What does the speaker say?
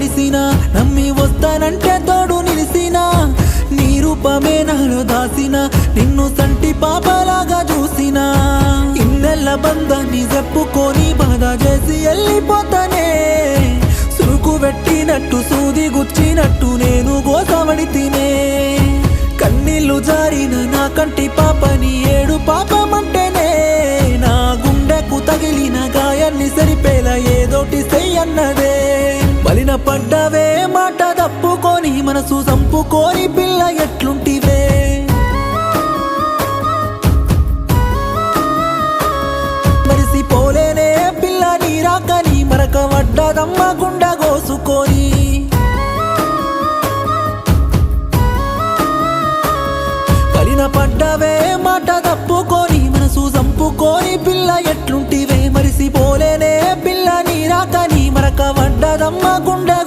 విడిసినా నమ్మి వస్తానంటే తోడు నిలిసినా నీ రూపమే నాలో దాసిన నిన్ను సంటి పాపలాగా చూసినా ఇన్నెల్ల బంధాన్ని చెప్పుకొని బాధ చేసి వెళ్ళిపోతానే సురుకు పెట్టినట్టు సూది గుచ్చినట్టు నేను గోసవడి తినే కన్నీళ్లు జారిన నా కంటి పాపని ఏడు పాపమంటేనే నా గుండెకు తగిలిన గాయాన్ని సరిపేలా ఏదోటి చెయ్యన్నదే బలిన పడ్డవే మాట తప్పుకొని మనసు చంపుకొని పిల్ల ఎట్లుంటివే మరిసిపోలేనే పిల్ల నీ రాకని మరక వడ్డదమ్మ గుండె కోసుకొని పడ్డవే మాట తప్పుకొని మనసు చంపుకొని పిల్ల ఎట్లుంటివే మరిసిపోలేనే పిల్ల నీ రాకని మరక వడ్డదమ్మ గుండె